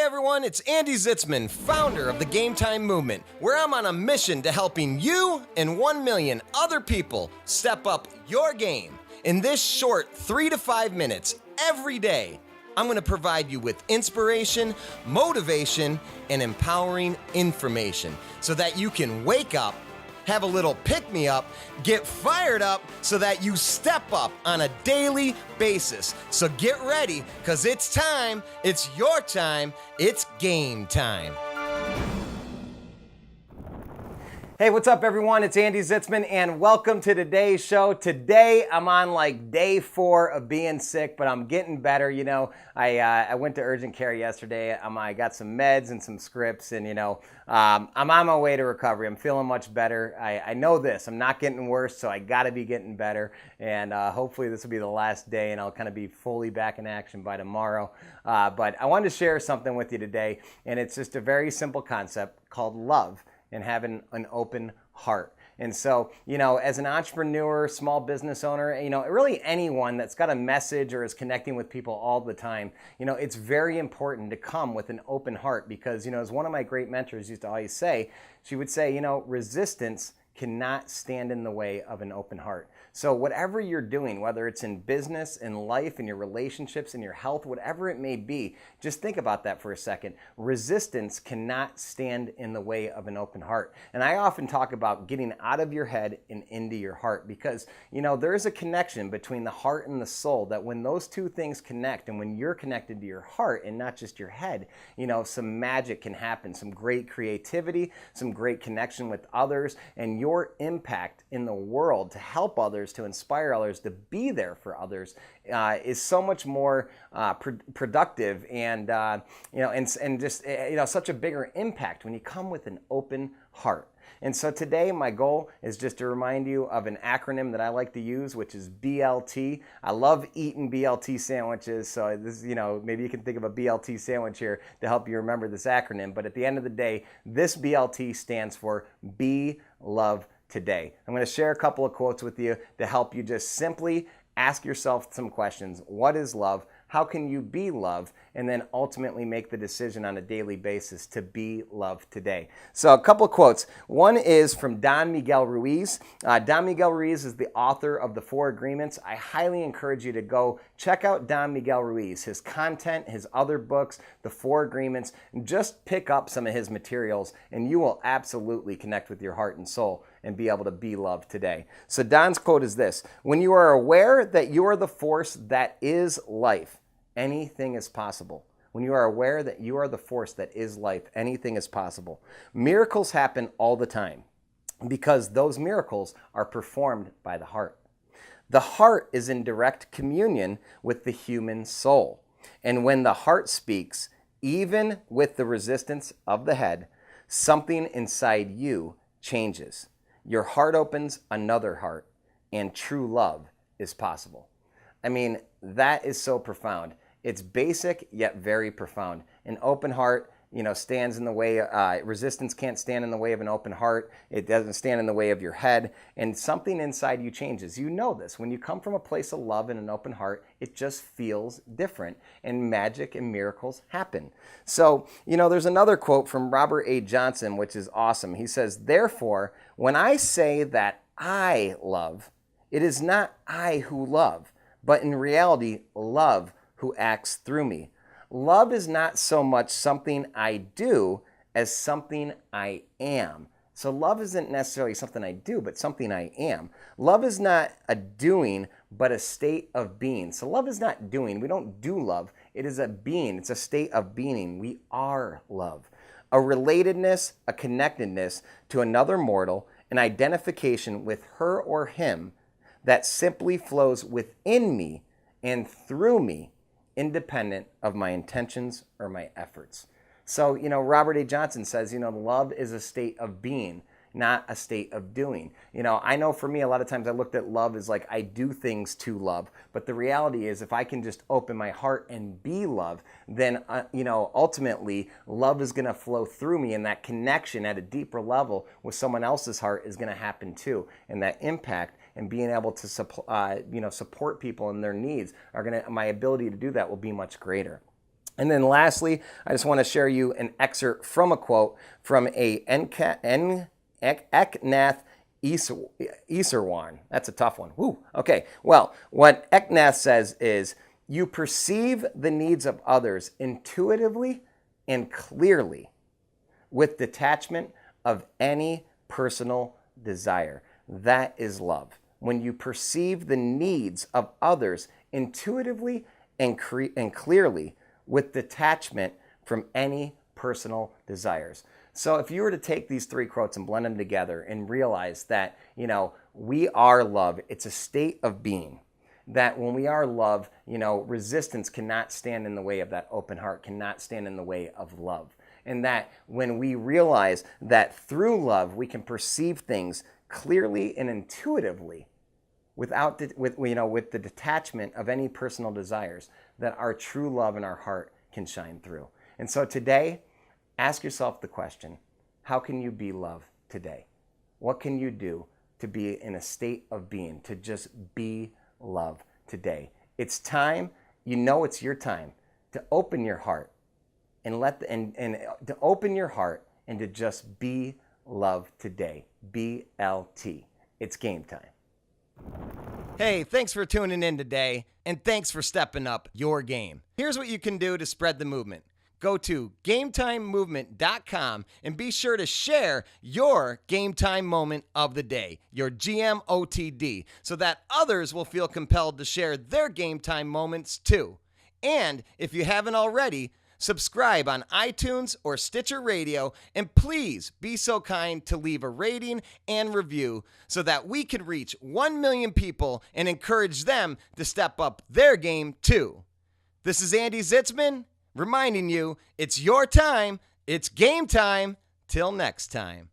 Hi everyone, it's Andy Zitzmann, founder of the GAMETIME Movement, where I'm on a mission to helping you and 1 million other people step up your game. In this short 3 to 5 minutes every day, I'm going to provide you with inspiration, motivation, and empowering information so that you can wake up, have a little pick-me-up, get fired up so that you step up on a daily basis. So get ready, because it's time, it's your time, it's game time. Hey, what's up everyone? It's Andy Zitzmann and welcome to today's show. Today I'm on like day 4 of being sick, but I'm getting better. You know, I went to urgent care yesterday. I got some meds and some scripts and I'm on my way to recovery. I'm feeling much better. I know this, I'm not getting worse, so I gotta be getting better. And hopefully this will be the last day and I'll kind of be fully back in action by tomorrow. But I wanted to share something with you today, and it's just a very simple concept called love and having an open heart. And so, as an entrepreneur, small business owner, really anyone that's got a message or is connecting with people all the time, it's very important to come with an open heart because, as one of my great mentors used to always say, she would say, resistance cannot stand in the way of an open heart. So whatever you're doing, whether it's in business, in life, in your relationships, in your health, whatever it may be, just think about that for a second. Resistance cannot stand in the way of an open heart. And I often talk about getting out of your head and into your heart because, there is a connection between the heart and the soul that when those two things connect and when you're connected to your heart and not just your head, some magic can happen, some great creativity, some great connection with others, and your impact in the world to help others, to inspire others, to be there for others is so much more productive and just such a bigger impact when you come with an open heart. And so today my goal is just to remind you of an acronym that I like to use, which is BLT. I love eating BLT sandwiches, so this, maybe you can think of a BLT sandwich here to help you remember this acronym. But at the end of the day, this BLT stands for Be Love Today. I'm going to share a couple of quotes with you to help you just simply ask yourself some questions. What is love? How can you be love? And then ultimately make the decision on a daily basis to be love today. So a couple of quotes. One is from Don Miguel Ruiz. Don Miguel Ruiz is the author of The 4 Agreements. I highly encourage you to go check out Don Miguel Ruiz, his content, his other books, The 4 Agreements, and just pick up some of his materials and you will absolutely connect with your heart and soul and be able to be love today. So Don's quote is this: when you are aware that you are the force that is life, anything is possible. When you are aware that you are the force that is life, anything is possible. Miracles happen all the time because those miracles are performed by the heart. The heart is in direct communion with the human soul. And when the heart speaks, even with the resistance of the head, something inside you changes. Your heart opens another heart, and true love is possible. I mean, that is so profound. It's basic, yet very profound. An open heart, stands in the way, resistance can't stand in the way of an open heart. It doesn't stand in the way of your head, and something inside you changes. You know this. When you come from a place of love and an open heart, it just feels different, and magic and miracles happen. So, there's another quote from Robert A. Johnson, which is awesome. He says, "Therefore, when I say that I love, it is not I who love, but in reality, love who acts through me. Love is not so much something I do as something I am." So love isn't necessarily something I do, but something I am. Love is not a doing, but a state of being. So love is not doing. We don't do love. It is a being. It's a state of being. We are love. A relatedness, a connectedness to another mortal, an identification with her or him that simply flows within me and through me, independent of my intentions or my efforts. So, Robert A. Johnson says, love is a state of being, not a state of doing. I know for me, a lot of times I looked at love as like I do things to love. But the reality is if I can just open my heart and be love, then, ultimately love is going to flow through me, and that connection at a deeper level with someone else's heart is going to happen too. And that impact and being able to support people in their needs my ability to do that will be much greater. And then lastly, I just want to share you an excerpt from a quote from a Eknath Isarwan. That's a tough one. Woo. Okay. Well, what Eknath says is, you perceive the needs of others intuitively and clearly with detachment of any personal desire. That is love. When you perceive the needs of others intuitively and clearly with detachment from any personal desires. So if you were to take these three quotes and blend them together and realize that, we are love, it's a state of being. That when we are love, resistance cannot stand in the way of that open heart, cannot stand in the way of love. And that when we realize that through love, we can perceive things clearly and intuitively with the detachment of any personal desires, that our true love in our heart can shine through. And so today, ask yourself the question, how can you be love today? What can you do to be in a state of being, to just be love today? It's time, it's your time to open your heart and to open your heart and to just be love today. BLT. It's game time. Hey, thanks for tuning in today, and thanks for stepping up your game. Here's what you can do to spread the movement. Go to GAMETIMEMovement.com and be sure to share your game time moment of the day, your GMOTD, so that others will feel compelled to share their game time moments too. And if you haven't already, subscribe on iTunes or Stitcher Radio, and please be so kind to leave a rating and review so that we can reach 1 million people and encourage them to step up their game too. This is Andy Zitzmann, reminding you, it's your time, it's game time. Till next time.